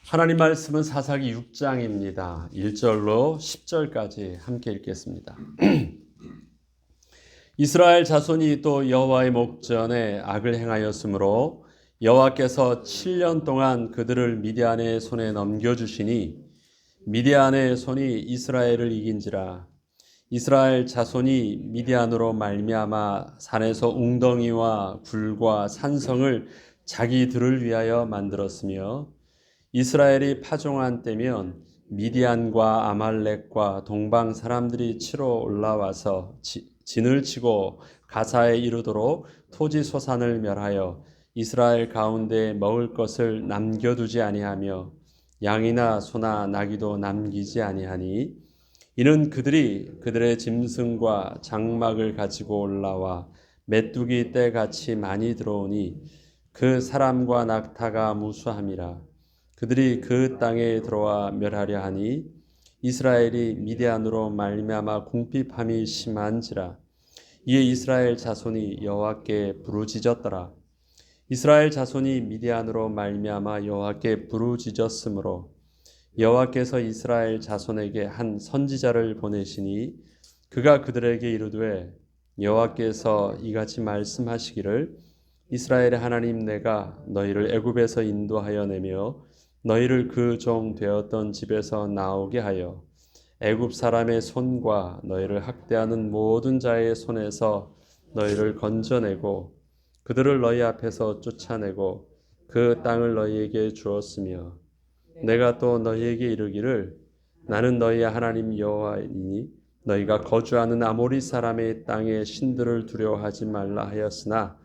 하나님 말씀은 사사기 6장입니다. 1절로 10절까지 함께 읽겠습니다. 이스라엘 자손이 또 여호와의 목전에 악을 행하였으므로 여호와께서 7년 동안 그들을 미디안의 손에 넘겨주시니 미디안의 손이 이스라엘을 이긴지라. 이스라엘 자손이 미디안으로 말미암아 산에서 웅덩이와 굴과 산성을 자기들을 위하여 만들었으며 이스라엘이 파종한 때면 미디안과 아말렉과 동방 사람들이 치러 올라와서 진을 치고 가사에 이르도록 토지 소산을 멸하여 이스라엘 가운데 먹을 것을 남겨두지 아니하며 양이나 소나 나귀도 남기지 아니하니 이는 그들이 그들의 짐승과 장막을 가지고 올라와 메뚜기 떼같이 많이 들어오니 그 사람과 낙타가 무수함이라. 그들이 그 땅에 들어와 멸하려 하니 이스라엘이 미디안으로 말미암아 궁핍함이 심한지라. 이에 이스라엘 자손이 여호와께 부르짖었더라. 이스라엘 자손이 미디안으로 말미암아 여호와께 부르짖었으므로 여호와께서 이스라엘 자손에게 한 선지자를 보내시니 그가 그들에게 이르되 여호와께서 이같이 말씀하시기를 이스라엘의 하나님 내가 너희를 애굽에서 인도하여 내며 너희를 그 종 되었던 집에서 나오게 하여 애굽 사람의 손과 너희를 학대하는 모든 자의 손에서 너희를 건져내고 그들을 너희 앞에서 쫓아내고 그 땅을 너희에게 주었으며 내가 또 너희에게 이르기를 나는 너희의 하나님 여호와이니 너희가 거주하는 아모리 사람의 땅의 신들을 두려워하지 말라 하였으나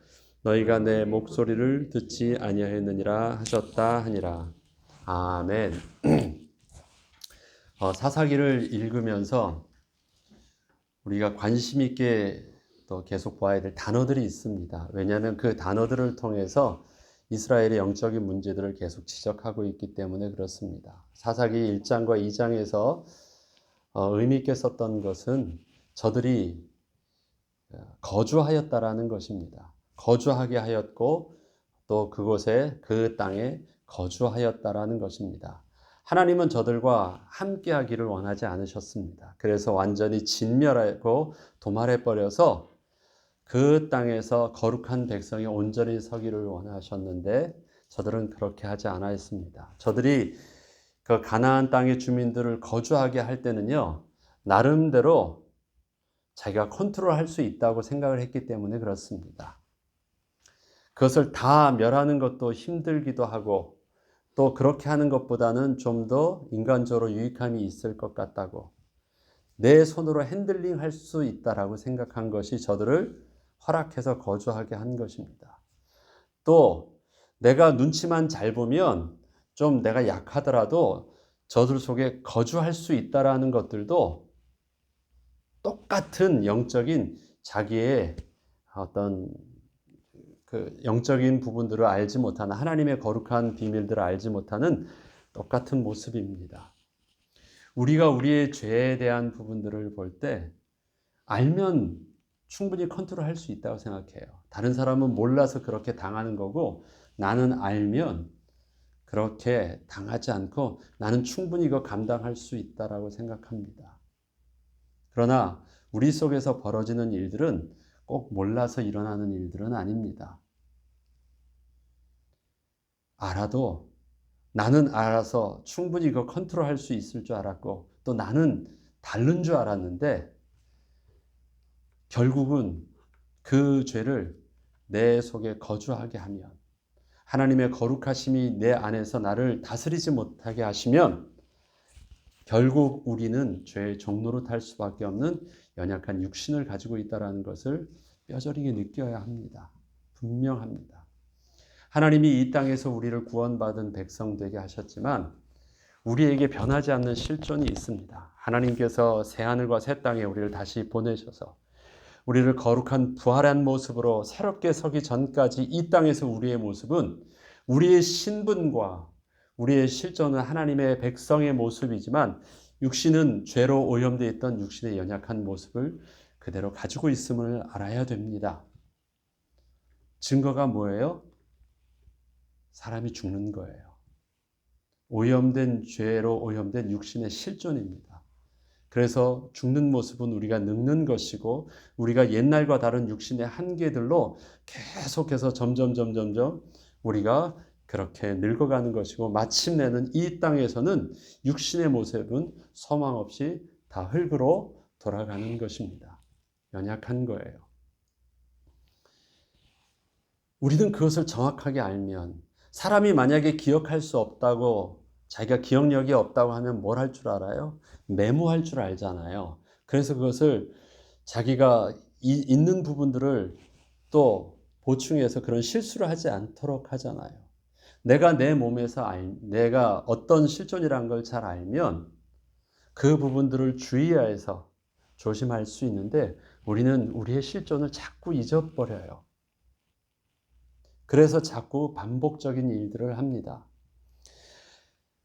너희가 내 목소리를 듣지 아니하였느니라 하셨다 하니라. 아멘. 사사기를 읽으면서 우리가 관심 있게 또 계속 봐야 될 단어들이 있습니다. 왜냐하면 그 단어들을 통해서 이스라엘의 영적인 문제들을 계속 지적하고 있기 때문에 그렇습니다. 사사기 1장과 2장에서 의미 있게 썼던 것은 저들이 거주하였다라는 것입니다. 거주하게 하였고 또 그곳에 그 땅에 거주하였다라는 것입니다. 하나님은 저들과 함께하기를 원하지 않으셨습니다. 그래서 완전히 진멸하고 도말해버려서 그 땅에서 거룩한 백성이 온전히 서기를 원하셨는데 저들은 그렇게 하지 않았습니다. 저들이 그 가나안 땅의 주민들을 거주하게 할 때는요, 나름대로 자기가 컨트롤할 수 있다고 생각을 했기 때문에 그렇습니다. 그것을 다 멸하는 것도 힘들기도 하고 또 그렇게 하는 것보다는 좀 더 인간적으로 유익함이 있을 것 같다고 내 손으로 핸들링 할 수 있다라고 생각한 것이 저들을 허락해서 거주하게 한 것입니다. 또 내가 눈치만 잘 보면 좀 내가 약하더라도 저들 속에 거주할 수 있다라는 것들도 똑같은 영적인 자기의 어떤 그 영적인 부분들을 알지 못하는 하나님의 거룩한 비밀들을 알지 못하는 똑같은 모습입니다. 우리가 우리의 죄에 대한 부분들을 볼 때 알면 충분히 컨트롤할 수 있다고 생각해요. 다른 사람은 몰라서 그렇게 당하는 거고 나는 알면 그렇게 당하지 않고 나는 충분히 이거 감당할 수 있다라고 생각합니다. 그러나 우리 속에서 벌어지는 일들은 꼭 몰라서 일어나는 일들은 아닙니다. 알아도 나는 알아서 충분히 이거 컨트롤할 수 있을 줄 알았고 또 나는 다른 줄 알았는데 결국은 그 죄를 내 속에 거주하게 하면 하나님의 거룩하심이 내 안에서 나를 다스리지 못하게 하시면 결국 우리는 죄의 종노릇 할 수밖에 없는 연약한 육신을 가지고 있다는 것을 뼈저리게 느껴야 합니다. 분명합니다. 하나님이 이 땅에서 우리를 구원받은 백성 되게 하셨지만 우리에게 변하지 않는 실존이 있습니다. 하나님께서 새하늘과 새 땅에 우리를 다시 보내셔서 우리를 거룩한 부활한 모습으로 새롭게 서기 전까지 이 땅에서 우리의 모습은 우리의 신분과 우리의 실존은 하나님의 백성의 모습이지만 육신은 죄로 오염되어 있던 육신의 연약한 모습을 그대로 가지고 있음을 알아야 됩니다. 증거가 뭐예요? 사람이 죽는 거예요. 오염된 죄로 오염된 육신의 실존입니다. 그래서 죽는 모습은 우리가 늙는 것이고 우리가 옛날과 다른 육신의 한계들로 계속해서 점점 우리가 그렇게 늙어가는 것이고 마침내는 이 땅에서는 육신의 모습은 소망 없이 다 흙으로 돌아가는 것입니다. 연약한 거예요. 우리는 그것을 정확하게 알면 사람이 만약에 기억할 수 없다고 자기가 기억력이 없다고 하면 뭘 할 줄 알아요? 메모할 줄 알잖아요. 그래서 그것을 자기가 있는 부분들을 또 보충해서 그런 실수를 하지 않도록 하잖아요. 내가 내 몸에서 내가 어떤 실존이라는 걸 잘 알면 그 부분들을 주의해서 조심할 수 있는데 우리는 우리의 실존을 자꾸 잊어버려요. 그래서 자꾸 반복적인 일들을 합니다.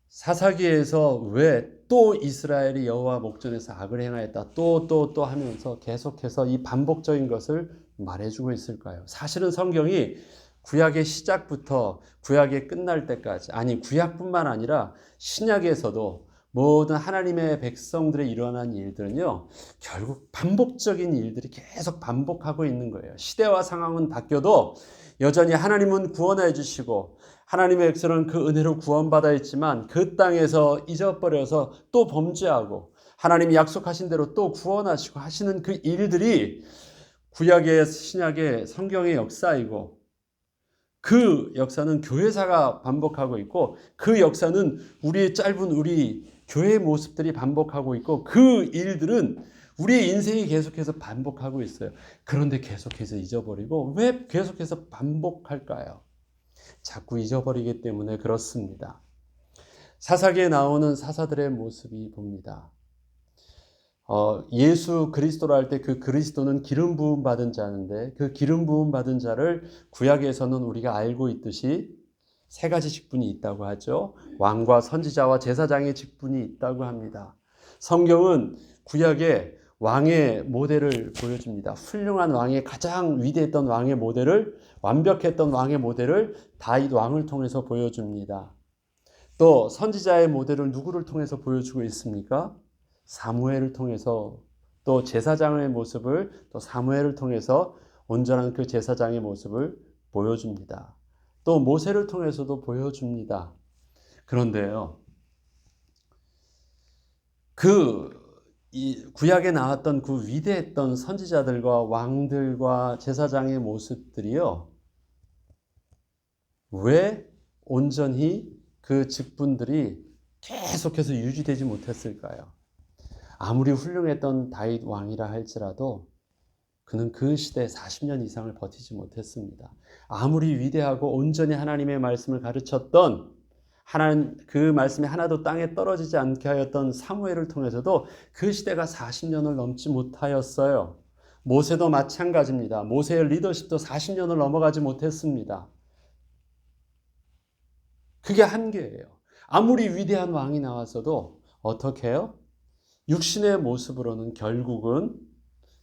사사기에서 왜 또 이스라엘이 여호와 목전에서 악을 행하였다 또 하면서 계속해서 이 반복적인 것을 말해주고 있을까요? 사실은 성경이 구약의 시작부터 구약의 끝날 때까지, 아니 구약뿐만 아니라 신약에서도 모든 하나님의 백성들의 일어난 일들은요 결국 반복적인 일들이 계속 반복하고 있는 거예요. 시대와 상황은 바뀌어도 여전히 하나님은 구원해 주시고 하나님의 백성은 그 은혜로 구원받아 있지만 그 땅에서 잊어버려서 또 범죄하고 하나님이 약속하신 대로 또 구원하시고 하시는 그 일들이 구약의 신약의 성경의 역사이고 그 역사는 교회사가 반복하고 있고 그 역사는 우리의 짧은 우리 교회의 모습들이 반복하고 있고 그 일들은 우리의 인생이 계속해서 반복하고 있어요. 그런데 계속해서 잊어버리고 왜 계속해서 반복할까요? 자꾸 잊어버리기 때문에 그렇습니다. 사사기에 나오는 사사들의 모습이 봅니다. 예수 그리스도로 할 때 그 그리스도는 기름 부음 받은 자인데 그 기름 부음 받은 자를 구약에서는 우리가 알고 있듯이 세 가지 직분이 있다고 하죠. 왕과 선지자와 제사장의 직분이 있다고 합니다. 성경은 구약에 왕의 모델을 보여줍니다. 훌륭한 왕의 가장 위대했던 왕의 모델을 완벽했던 왕의 모델을 다윗 왕을 통해서 보여줍니다. 또 선지자의 모델을 누구를 통해서 보여주고 있습니까? 사무엘을 통해서 또 제사장의 모습을 또 사무엘을 통해서 온전한 그 제사장의 모습을 보여줍니다. 또 모세를 통해서도 보여줍니다. 그런데요, 이 구약에 나왔던 그 위대했던 선지자들과 왕들과 제사장의 모습들이요, 왜 온전히 그 직분들이 계속해서 유지되지 못했을까요? 아무리 훌륭했던 다윗 왕이라 할지라도 그는 그 시대에 40년 이상을 버티지 못했습니다. 아무리 위대하고 온전히 하나님의 말씀을 가르쳤던 하나님 그 말씀이 하나도 땅에 떨어지지 않게 하였던 사무엘을 통해서도 그 시대가 40년을 넘지 못하였어요. 모세도 마찬가지입니다. 모세의 리더십도 40년을 넘어가지 못했습니다. 그게 한계예요. 아무리 위대한 왕이 나왔어도 어떻게 해요? 육신의 모습으로는 결국은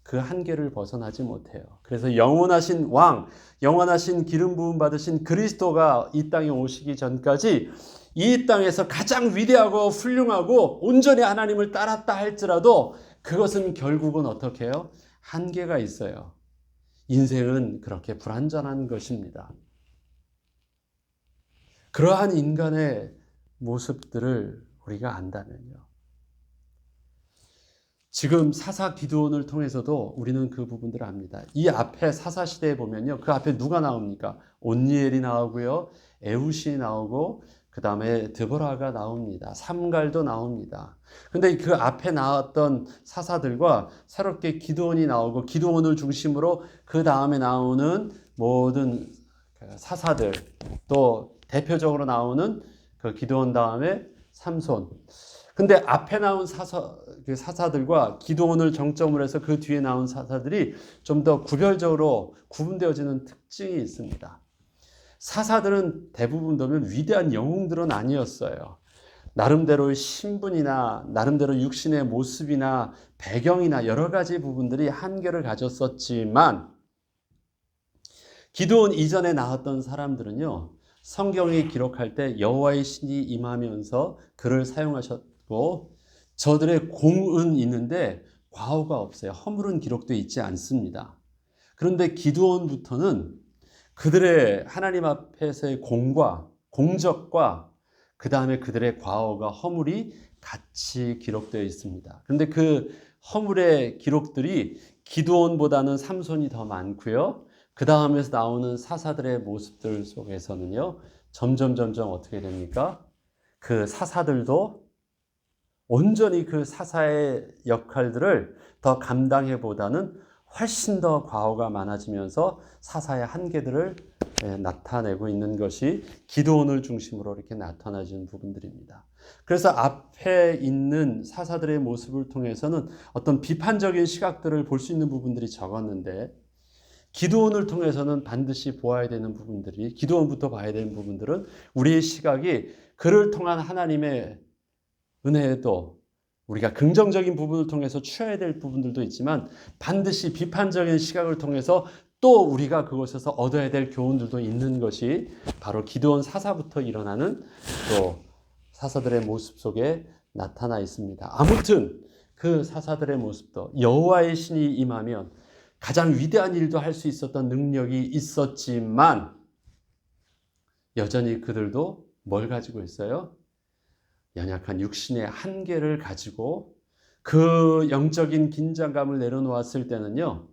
그 한계를 벗어나지 못해요. 그래서 영원하신 왕, 영원하신 기름 부음 받으신 그리스도가 이 땅에 오시기 전까지 이 땅에서 가장 위대하고 훌륭하고 온전히 하나님을 따랐다 할지라도 그것은 결국은 어떻게 해요? 한계가 있어요. 인생은 그렇게 불완전한 것입니다. 그러한 인간의 모습들을 우리가 안다면요. 지금 사사 기드온을 통해서도 우리는 그 부분들을 압니다. 이 앞에 사사 시대에 보면요. 그 앞에 누가 나옵니까? 온니엘이 나오고요. 에훗이 나오고 그 다음에 드보라가 나옵니다. 삼갈도 나옵니다. 근데 그 앞에 나왔던 사사들과 새롭게 기드온이 나오고 기드온을 중심으로 그 다음에 나오는 모든 사사들 또 대표적으로 나오는 그 기드온 다음에 삼손. 근데 앞에 나온 사사들과 기드온을 정점으로 해서 그 뒤에 나온 사사들이 좀 더 구별적으로 구분되어지는 특징이 있습니다. 사사들은 대부분 보면 위대한 영웅들은 아니었어요. 나름대로의 신분이나 나름대로 육신의 모습이나 배경이나 여러 가지 부분들이 한계를 가졌었지만 기드온 이전에 나왔던 사람들은요. 성경에 기록할 때 여호와의 신이 임하면서 그를 사용하셨고 저들의 공은 있는데 과오가 없어요. 허물은 기록되어 있지 않습니다. 그런데 기드온부터는 그들의 하나님 앞에서의 공과 공적과 그 다음에 그들의 과오가 허물이 같이 기록되어 있습니다. 그런데 그 허물의 기록들이 기드온보다는 삼손이 더 많고요. 그 다음에서 나오는 사사들의 모습들 속에서는요, 점점 어떻게 됩니까? 그 사사들도 온전히 그 사사의 역할들을 더 감당해보다는 훨씬 더 과오가 많아지면서 사사의 한계들을 나타내고 있는 것이 기드온을 중심으로 이렇게 나타나지는 부분들입니다. 그래서 앞에 있는 사사들의 모습을 통해서는 어떤 비판적인 시각들을 볼 수 있는 부분들이 적었는데 기드온을 통해서는 반드시 보아야 되는 부분들이 기드온부터 봐야 되는 부분들은 우리의 시각이 그를 통한 하나님의 은혜에도 우리가 긍정적인 부분을 통해서 취해야 될 부분들도 있지만 반드시 비판적인 시각을 통해서 또 우리가 그곳에서 얻어야 될 교훈들도 있는 것이 바로 기드온 사사부터 일어나는 또 사사들의 모습 속에 나타나 있습니다. 아무튼 그 사사들의 모습도 여호와의 신이 임하면 가장 위대한 일도 할 수 있었던 능력이 있었지만 여전히 그들도 뭘 가지고 있어요? 연약한 육신의 한계를 가지고 그 영적인 긴장감을 내려놓았을 때는요,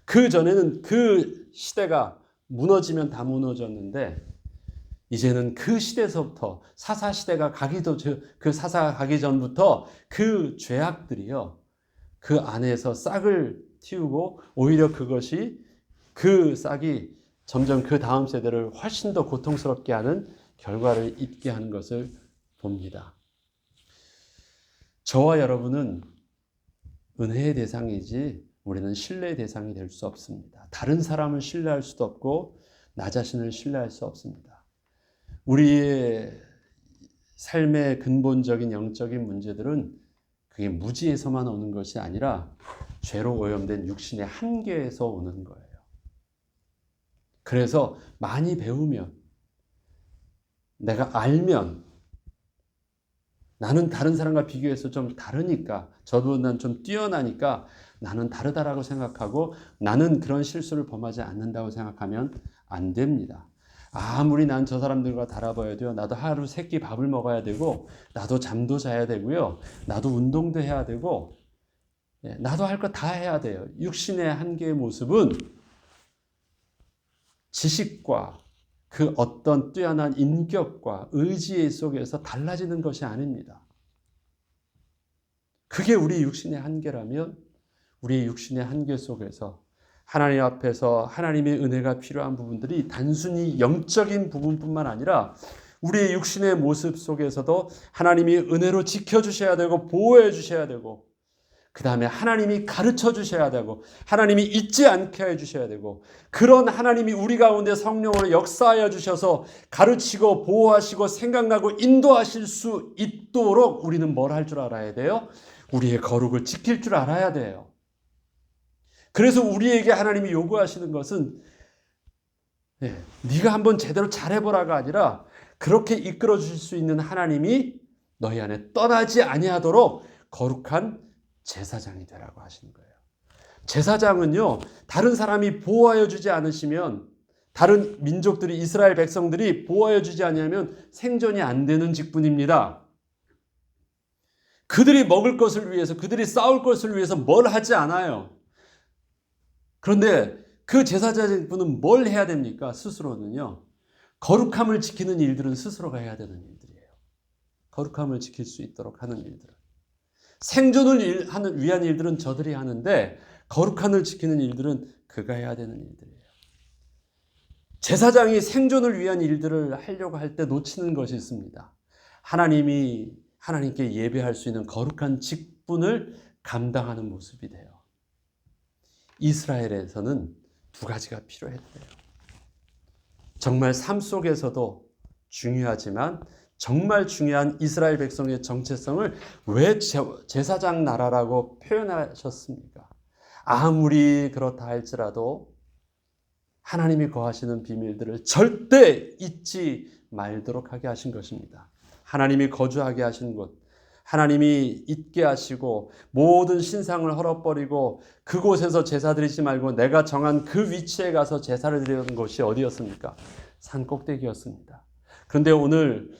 그 전에는 그 시대가 무너지면 다 무너졌는데 이제는 그 시대에서부터 사사시대가 그 사사가 가기 전부터 그 죄악들이요, 그 안에서 싹을 틔우고 오히려 그것이 그 싹이 점점 그 다음 세대를 훨씬 더 고통스럽게 하는 결과를 있게 하는 것을 봅니다. 저와 여러분은 은혜의 대상이지 우리는 신뢰의 대상이 될 수 없습니다. 다른 사람을 신뢰할 수도 없고 나 자신을 신뢰할 수 없습니다. 우리의 삶의 근본적인 영적인 문제들은 그게 무지에서만 오는 것이 아니라 죄로 오염된 육신의 한계에서 오는 거예요. 그래서 많이 배우면, 내가 알면, 나는 다른 사람과 비교해서 좀 다르니까, 저보다는 좀 뛰어나니까 나는 다르다라고 생각하고 나는 그런 실수를 범하지 않는다고 생각하면 안 됩니다. 아무리 난 저 사람들과 달라봐야도요, 나도 하루 3끼 밥을 먹어야 되고 나도 잠도 자야 되고요, 나도 운동도 해야 되고 나도 할 거 다 해야 돼요. 육신의 한계의 모습은 지식과 그 어떤 뛰어난 인격과 의지 속에서 달라지는 것이 아닙니다. 그게 우리 육신의 한계라면 우리의 육신의 한계 속에서 하나님 앞에서 하나님의 은혜가 필요한 부분들이 단순히 영적인 부분뿐만 아니라 우리의 육신의 모습 속에서도 하나님이 은혜로 지켜주셔야 되고 보호해 주셔야 되고 그 다음에 하나님이 가르쳐 주셔야 되고 하나님이 잊지 않게 해주셔야 되고 그런 하나님이 우리 가운데 성령으로 역사하여 주셔서 가르치고 보호하시고 생각나고 인도하실 수 있도록 우리는 뭘 할 줄 알아야 돼요? 우리의 거룩을 지킬 줄 알아야 돼요. 그래서 우리에게 하나님이 요구하시는 것은 네가 한번 제대로 잘해보라가 아니라 그렇게 이끌어 주실 수 있는 하나님이 너희 안에 떠나지 아니하도록 거룩한 제사장이 되라고 하시는 거예요. 제사장은요, 다른 사람이 보호하여 주지 않으시면, 다른 민족들이, 이스라엘 백성들이 보호하여 주지 않으면 생존이 안 되는 직분입니다. 그들이 먹을 것을 위해서, 그들이 싸울 것을 위해서 뭘 하지 않아요. 그런데 그 제사장분은 뭘 해야 됩니까? 스스로는요, 거룩함을 지키는 일들은 스스로가 해야 되는 일들이에요. 거룩함을 지킬 수 있도록 하는 일들은. 생존을 위한 일들은 저들이 하는데 거룩함을 지키는 일들은 그가 해야 되는 일들이에요. 제사장이 생존을 위한 일들을 하려고 할 때 놓치는 것이 있습니다. 하나님께 예배할 수 있는 거룩한 직분을 감당하는 모습이 돼요. 이스라엘에서는 2가지가 필요했대요. 정말 삶 속에서도 중요하지만 정말 중요한 이스라엘 백성의 정체성을 왜 제사장 나라라고 표현하셨습니까? 아무리 그렇다 할지라도 하나님이 거하시는 비밀들을 절대 잊지 말도록 하게 하신 것입니다. 하나님이 거주하게 하신 곳, 하나님이 있게 하시고 모든 신상을 헐어버리고 그곳에서 제사 드리지 말고 내가 정한 그 위치에 가서 제사를 드리는 곳이 어디였습니까? 산 꼭대기였습니다. 그런데 오늘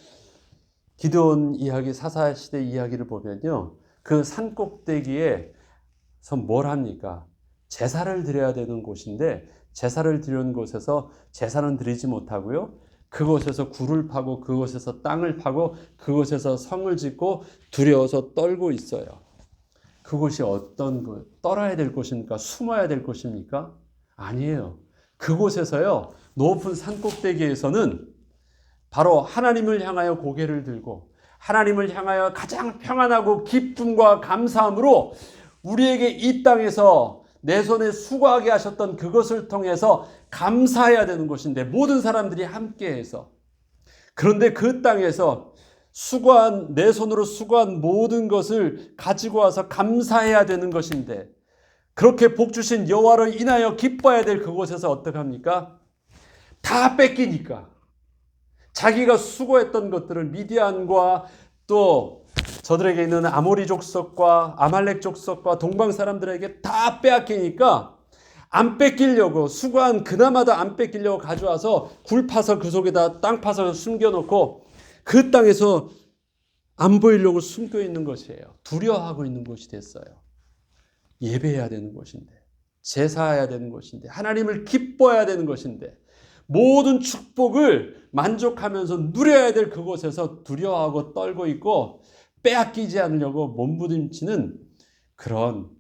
기드온 이야기, 사사시대 이야기를 보면요, 그 산 꼭대기에서 뭘 합니까? 제사를 드려야 되는 곳인데 제사를 드리는 곳에서 제사는 드리지 못하고요, 그곳에서 굴을 파고 그곳에서 땅을 파고 그곳에서 성을 짓고 두려워서 떨고 있어요. 그곳이 어떤 곳, 떨어야 될 곳입니까? 숨어야 될 곳입니까? 아니에요. 그곳에서요, 높은 산 꼭대기에서는 바로 하나님을 향하여 고개를 들고 하나님을 향하여 가장 평안하고 기쁨과 감사함으로 우리에게 이 땅에서 내 손에 수고하게 하셨던 그것을 통해서 감사해야 되는 곳인데, 모든 사람들이 함께해서, 그런데 그 땅에서 수고한, 내 손으로 수고한 모든 것을 가지고 와서 감사해야 되는 것인데, 그렇게 복 주신 여호와를 인하여 기뻐해야 될 그곳에서 어떡합니까? 다 뺏기니까. 자기가 수고했던 것들을 미디안과 또 저들에게 있는 아모리 족속과 아말렉 족속과 동방 사람들에게 다 빼앗기니까 안 뺏기려고, 수고한 그나마도 안 뺏기려고 가져와서 굴 파서 그 속에다 땅 파서 숨겨놓고 그 땅에서 안 보이려고 숨겨 있는 것이에요. 두려워하고 있는 곳이 됐어요. 예배해야 되는 곳인데, 제사해야 되는 곳인데, 하나님을 기뻐해야 되는 것인데, 모든 축복을 만족하면서 누려야 될 그곳에서 두려워하고 떨고 있고 빼앗기지 않으려고 몸부림치는 그런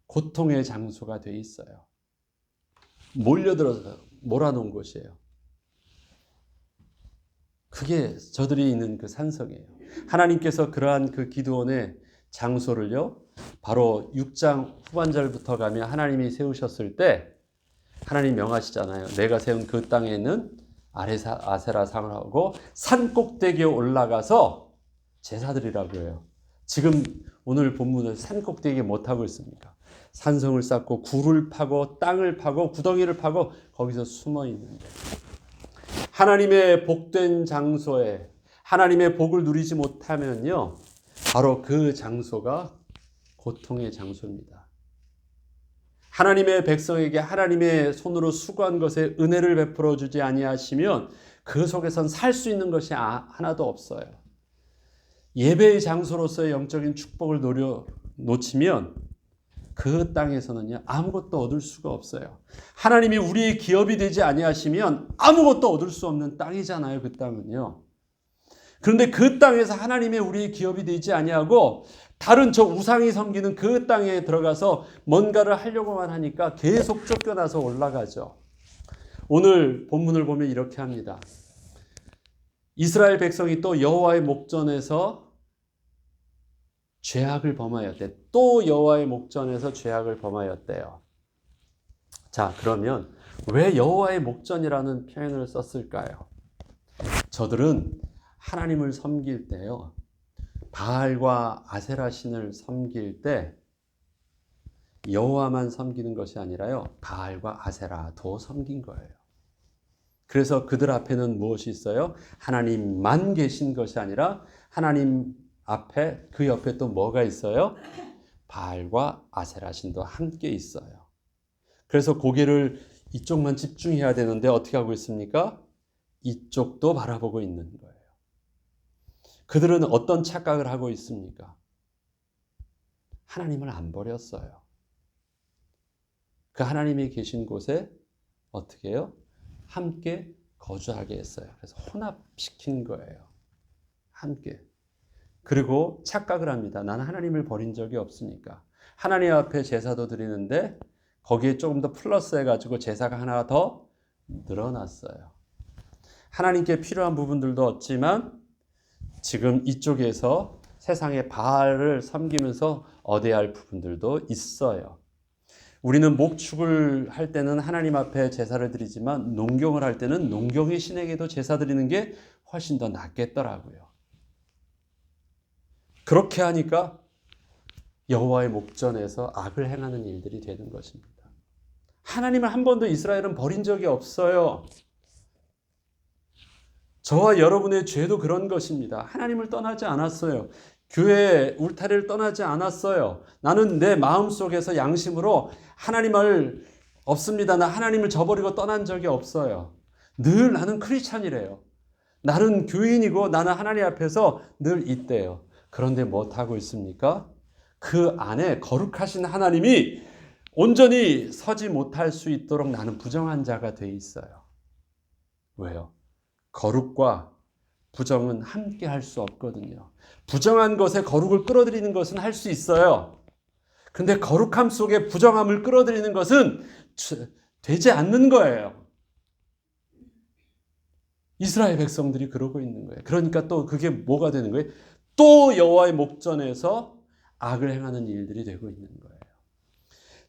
고통의 장소가 돼 있어요. 몰려들어서 몰아놓은 곳이에요. 그게 저들이 있는 그 산성이에요. 하나님께서 그러한 그 기드온의 장소를요, 바로 6장 후반절부터 가면 하나님이 세우셨을 때 하나님 명하시잖아요. 내가 세운 그 땅에는 아세라 상을 하고 산 꼭대기에 올라가서 제사드리라고 해요. 지금 오늘 본문은 산 꼭대기에 못하고 있습니까? 산성을 쌓고 굴을 파고 땅을 파고 구덩이를 파고 거기서 숨어 있는데, 하나님의 복된 장소에 하나님의 복을 누리지 못하면요, 바로 그 장소가 고통의 장소입니다. 하나님의 백성에게 하나님의 손으로 수고한 것에 은혜를 베풀어 주지 아니하시면 그 속에선 살 수 있는 것이 하나도 없어요. 예배의 장소로서의 영적인 축복을 놓치면 그 땅에서는요, 아무것도 얻을 수가 없어요. 하나님이 우리의 기업이 되지 아니하시면 아무것도 얻을 수 없는 땅이잖아요, 그 땅은요. 그런데 그 땅에서 하나님의 우리의 기업이 되지 아니하고 다른 저 우상이 섬기는 그 땅에 들어가서 뭔가를 하려고만 하니까 계속 쫓겨나서 올라가죠. 오늘 본문을 보면 이렇게 합니다. 이스라엘 백성이 또 여호와의 목전에서 죄악을 범하였대. 또 여호와의 목전에서 죄악을 범하였대요. 자, 그러면 왜 여호와의 목전이라는 표현을 썼을까요? 저들은 하나님을 섬길 때요, 바알과 아세라 신을 섬길 때 여호와만 섬기는 것이 아니라요, 바알과 아세라도 섬긴 거예요. 그래서 그들 앞에는 무엇이 있어요? 하나님만 계신 것이 아니라 하나님 앞에 그 옆에 또 뭐가 있어요? 바알과 아세라 신도 함께 있어요. 그래서 고개를 이쪽만 집중해야 되는데 어떻게 하고 있습니까? 이쪽도 바라보고 있는 거예요. 그들은 어떤 착각을 하고 있습니까? 하나님을 안 버렸어요. 그 하나님이 계신 곳에 어떻게 해요? 함께 거주하게 했어요. 그래서 혼합시킨 거예요. 함께. 그리고 착각을 합니다. 나는 하나님을 버린 적이 없으니까. 하나님 앞에 제사도 드리는데 거기에 조금 더 플러스 해가지고 제사가 하나 더 늘어났어요. 하나님께 필요한 부분들도 없지만 지금 이쪽에서 세상의 바알을 섬기면서 얻어야 할 부분들도 있어요. 우리는 목축을 할 때는 하나님 앞에 제사를 드리지만 농경을 할 때는 농경의 신에게도 제사 드리는 게 훨씬 더 낫겠더라고요. 그렇게 하니까 여호와의 목전에서 악을 행하는 일들이 되는 것입니다. 하나님을 한 번도 이스라엘은 버린 적이 없어요. 저와 여러분의 죄도 그런 것입니다. 하나님을 떠나지 않았어요. 교회 울타리를 떠나지 않았어요. 나는 내 마음속에서 양심으로 하나님을 없습니다. 나 하나님을 저버리고 떠난 적이 없어요. 늘 나는 크리스찬이래요. 나는 교인이고 나는 하나님 앞에서 늘 있대요. 그런데 못하고 있습니까? 그 안에 거룩하신 하나님이 온전히 서지 못할 수 있도록 나는 부정한 자가 돼 있어요. 왜요? 거룩과 부정은 함께 할 수 없거든요. 부정한 것에 거룩을 끌어들이는 것은 할 수 있어요. 근데 거룩함 속에 부정함을 끌어들이는 것은 되지 않는 거예요. 이스라엘 백성들이 그러고 있는 거예요. 그러니까 또 그게 뭐가 되는 거예요? 또 여호와의 목전에서 악을 행하는 일들이 되고 있는 거예요.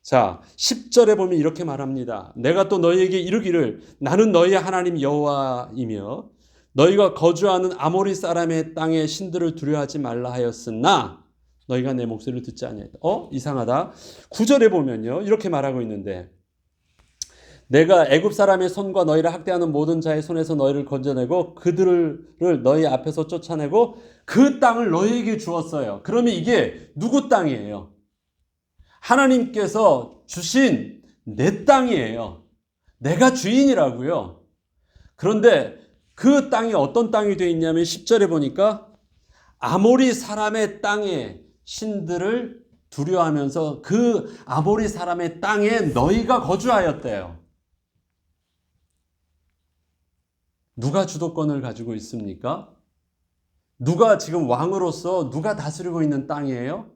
자, 10절에 보면 이렇게 말합니다. 내가 또 너희에게 이르기를 나는 너희의 하나님 여호와이며 너희가 거주하는 아모리 사람의 땅의 신들을 두려워하지 말라 하였으나 너희가 내 목소리를 듣지 아니하였다. 이상하다. 9절에 보면요. 이렇게 말하고 있는데 내가 애굽 사람의 손과 너희를 학대하는 모든 자의 손에서 너희를 건져내고 그들을 너희 앞에서 쫓아내고 그 땅을 너희에게 주었어요. 그러면 이게 누구 땅이에요? 하나님께서 주신 내 땅이에요. 내가 주인이라고요. 그런데 그 땅이 어떤 땅이 되어 있냐면 10절에 보니까 아모리 사람의 땅에 신들을 두려워하면서 그 아모리 사람의 땅에 너희가 거주하였대요. 누가 주도권을 가지고 있습니까? 누가 지금 왕으로서 누가 다스리고 있는 땅이에요?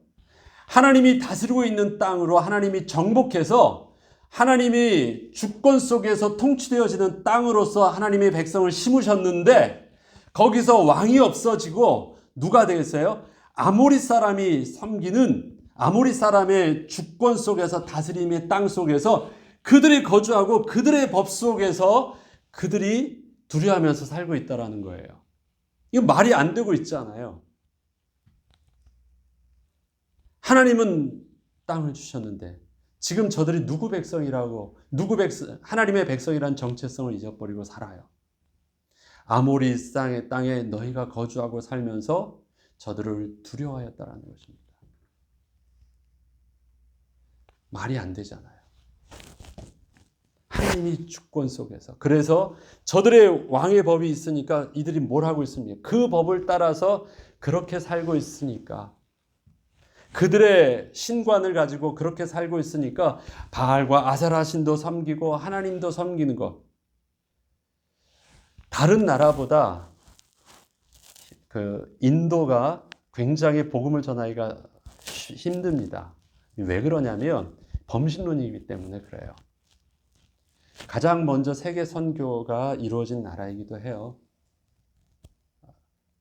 하나님이 다스리고 있는 땅으로 하나님이 정복해서 하나님이 주권 속에서 통치되어지는 땅으로서 하나님의 백성을 심으셨는데 거기서 왕이 없어지고 누가 되겠어요? 아모리 사람이 섬기는 아모리 사람의 주권 속에서 다스림의 땅 속에서 그들이 거주하고 그들의 법 속에서 그들이 두려워하면서 살고 있다는 거예요. 이거 말이 안 되고 있잖아요. 하나님은 땅을 주셨는데 지금 저들이 누구 백성이라고 하나님의 백성이라는 정체성을 잊어버리고 살아요. 아모리 땅에 너희가 거주하고 살면서 저들을 두려워하였다는 것입니다. 말이 안 되잖아요. 하나님이 주권 속에서. 그래서 저들의 왕의 법이 있으니까 이들이 뭘 하고 있습니까? 그 법을 따라서 그렇게 살고 있으니까 그들의 신관을 가지고 그렇게 살고 있으니까 바알과 아세라 신도 섬기고 하나님도 섬기는 것. 다른 나라보다 인도가 굉장히 복음을 전하기가 힘듭니다. 왜 그러냐면 범신론이기 때문에 그래요. 가장 먼저 세계 선교가 이루어진 나라이기도 해요.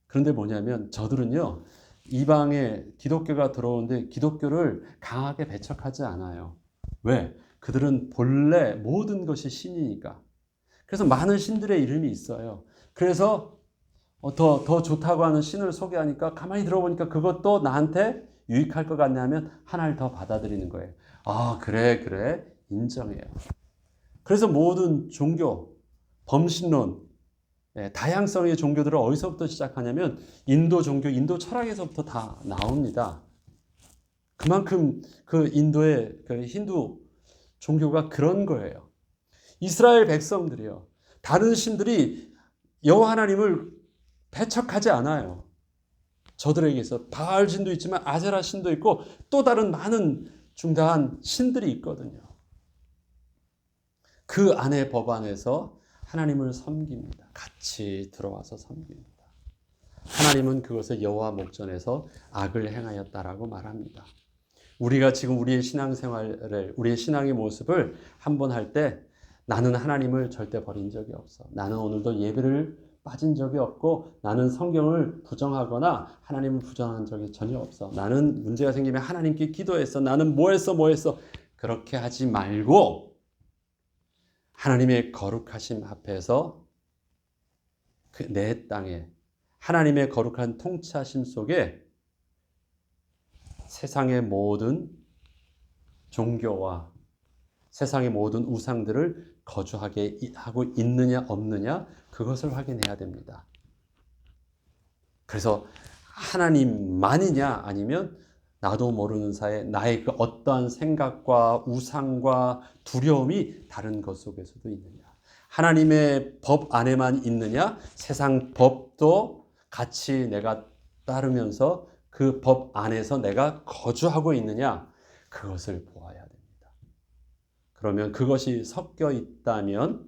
그런데 뭐냐면 저들은요. 이방에 기독교가 들어오는데 기독교를 강하게 배척하지 않아요. 왜? 그들은 본래 모든 것이 신이니까. 그래서 많은 신들의 이름이 있어요. 그래서 더 좋다고 하는 신을 소개하니까 가만히 들어보니까 그것도 나한테 유익할 것 같냐면 하나를 더 받아들이는 거예요. 아, 그래. 인정해요. 그래서 모든 종교, 범신론, 다양성의 종교들을 어디서부터 시작하냐면 인도 종교, 인도 철학에서부터 다 나옵니다. 그만큼 그 인도의 그 힌두 종교가 그런 거예요. 이스라엘 백성들이요. 다른 신들이 여호와 하나님을 배척하지 않아요. 저들에게서 바알 신도 있지만 아세라 신도 있고 또 다른 많은 중대한 신들이 있거든요. 그 안의 법 안에서 하나님을 섬깁니다. 같이 들어와서 섬깁니다. 하나님은 그것을 여호와 목전에서 악을 행하였다라고 말합니다. 우리가 지금 우리의 신앙생활을, 우리의 신앙의 모습을 한번 할 때 나는 하나님을 절대 버린 적이 없어. 나는 오늘도 예배를 빠진 적이 없고 나는 성경을 부정하거나 하나님을 부정한 적이 전혀 없어. 나는 문제가 생기면 하나님께 기도했어. 나는 뭐 했어. 그렇게 하지 말고 하나님의 거룩하심 앞에서 내 땅에 하나님의 거룩한 통치하심 속에 세상의 모든 종교와 세상의 모든 우상들을 거주하게 하고 있느냐 없느냐 그것을 확인해야 됩니다. 그래서 하나님만이냐 아니면 나도 모르는 사이에 나의 그 어떠한 생각과 우상과 두려움이 다른 것 속에서도 있느냐. 하나님의 법 안에만 있느냐 세상 법도 같이 내가 따르면서 그 법 안에서 내가 거주하고 있느냐 그것을 보아야 됩니다. 그러면 그것이 섞여 있다면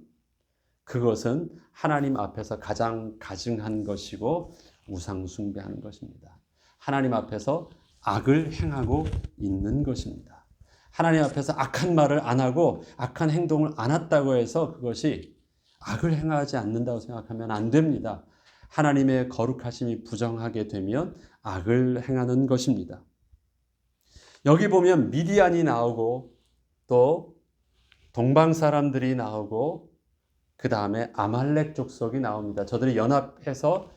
그것은 하나님 앞에서 가장 가증한 것이고 우상 숭배하는 것입니다. 하나님 앞에서 악을 행하고 있는 것입니다. 하나님 앞에서 악한 말을 안 하고 악한 행동을 안 했다고 해서 그것이 악을 행하지 않는다고 생각하면 안 됩니다. 하나님의 거룩하심이 부정하게 되면 악을 행하는 것입니다. 여기 보면 미디안이 나오고 또 동방 사람들이 나오고 그 다음에 아말렉 족속이 나옵니다. 저들이 연합해서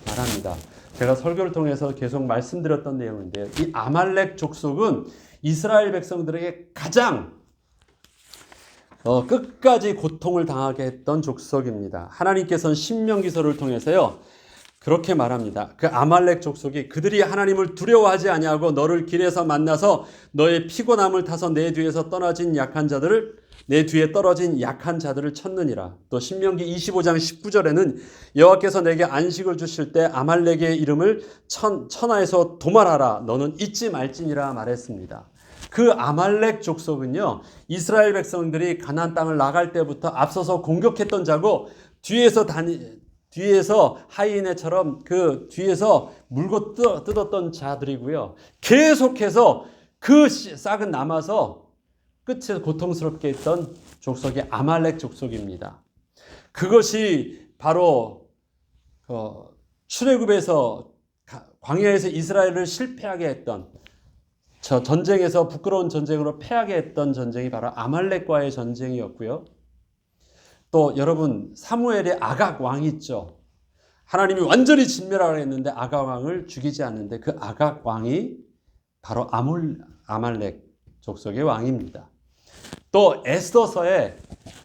말합니다. 제가 설교를 통해서 계속 말씀드렸던 내용인데요. 이 아말렉 족속은 이스라엘 백성들에게 가장 끝까지 고통을 당하게 했던 족속입니다. 하나님께서는 신명기서를 통해서요. 그렇게 말합니다. 그 아말렉 족속이 그들이 하나님을 두려워하지 아니하고 너를 길에서 만나서 너의 피곤함을 타서 내 뒤에 떨어진 약한 자들을 쳤느니라. 또 신명기 25장 19절에는 여호와께서 내게 안식을 주실 때 아말렉의 이름을 천하에서 도말하라. 너는 잊지 말지니라 말했습니다. 그 아말렉 족속은요. 이스라엘 백성들이 가나안 땅을 나갈 때부터 앞서서 공격했던 자고 뒤에서 하이네처럼 그 뒤에서 물고 뜯었던 자들이고요. 계속해서 그 싹은 남아서 끝에 고통스럽게 했던 족속이 아말렉 족속입니다. 그것이 바로 출애굽에서 광야에서 이스라엘을 실패하게 했던 저 전쟁에서 부끄러운 전쟁으로 패하게 했던 전쟁이 바로 아말렉과의 전쟁이었고요. 또 여러분 사무엘의 아각 왕이 있죠. 하나님이 완전히 진멸하라 했는데 아각 왕을 죽이지 않는데 그 아각 왕이 바로 아말렉 족속의 왕입니다. 또 에스더서에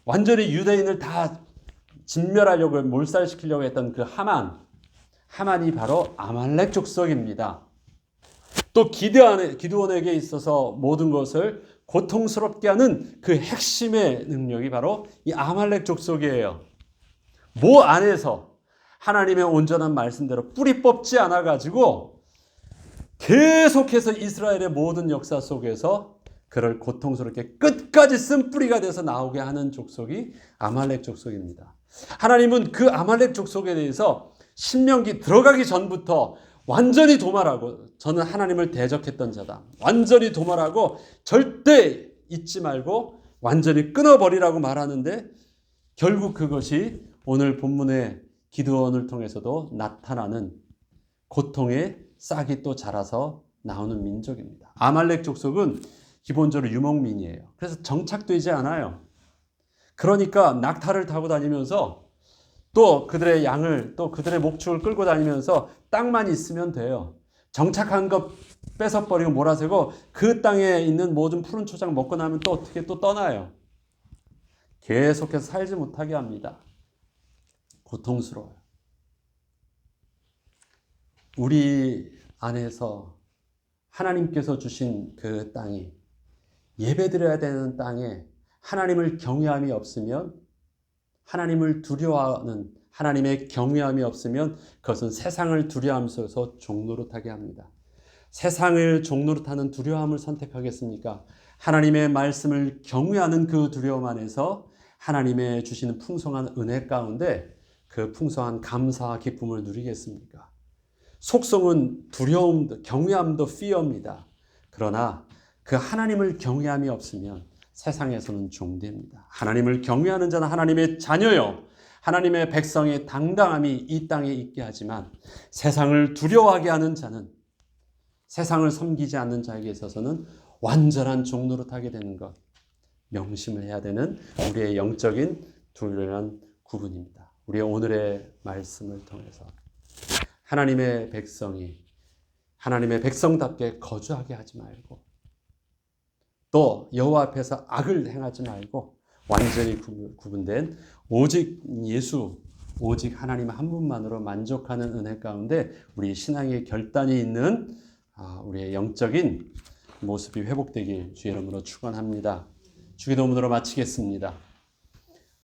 완전히 유대인을 다 진멸하려고 몰살시키려고 했던 그 하만이 바로 아말렉 족속입니다. 또 기드온에게 있어서 모든 것을 고통스럽게 하는 그 핵심의 능력이 바로 이 아말렉 족속이에요. 뭐 안에서 하나님의 온전한 말씀대로 뿌리 뽑지 않아 가지고 계속해서 이스라엘의 모든 역사 속에서 그를 고통스럽게 끝까지 쓴 뿌리가 돼서 나오게 하는 족속이 아말렉 족속입니다. 하나님은 그 아말렉 족속에 대해서 신명기 들어가기 전부터 완전히 도말하고 저는 하나님을 대적했던 자다. 완전히 도말하고 절대 잊지 말고 완전히 끊어버리라고 말하는데 결국 그것이 오늘 본문의 기드온을 통해서도 나타나는 고통의 싹이 또 자라서 나오는 민족입니다. 아말렉 족속은 기본적으로 유목민이에요. 그래서 정착되지 않아요. 그러니까 낙타를 타고 다니면서 또 그들의 양을 또 그들의 목축을 끌고 다니면서 땅만 있으면 돼요. 정착한 것 뺏어버리고 몰아세고 그 땅에 있는 모든 푸른 초장 먹고 나면 또 어떻게 또 떠나요. 계속해서 살지 못하게 합니다. 고통스러워요. 우리 안에서 하나님께서 주신 그 땅이 예배드려야 되는 땅에 하나님을 경외함이 없으면 하나님을 두려워하는 하나님의 경외함이 없으면 그것은 세상을 두려워하면서 종노릇하게 합니다. 세상을 종노릇하는 두려움을 선택하겠습니까? 하나님의 말씀을 경외하는 그 두려움 안에서 하나님의 주시는 풍성한 은혜 가운데 그 풍성한 감사와 기쁨을 누리겠습니까? 속성은 두려움도 경외함도 fear입니다. 그러나 그 하나님을 경외함이 없으면 세상에서는 종됩니다. 하나님을 경외하는 자는 하나님의 자녀요. 하나님의 백성의 당당함이 이 땅에 있게 하지만 세상을 두려워하게 하는 자는 세상을 섬기지 않는 자에게 있어서는 완전한 종노릇하게 되는 것. 명심을 해야 되는 우리의 영적인 중요한 구분입니다. 우리의 오늘의 말씀을 통해서 하나님의 백성이 하나님의 백성답게 거주하게 하지 말고 또 여호와 앞에서 악을 행하지 말고 완전히 구분된 오직 예수, 오직 하나님 한 분만으로 만족하는 은혜 가운데 우리 신앙의 결단이 있는 우리의 영적인 모습이 회복되길 주의 이름으로 축원합니다. 주기도문으로 마치겠습니다.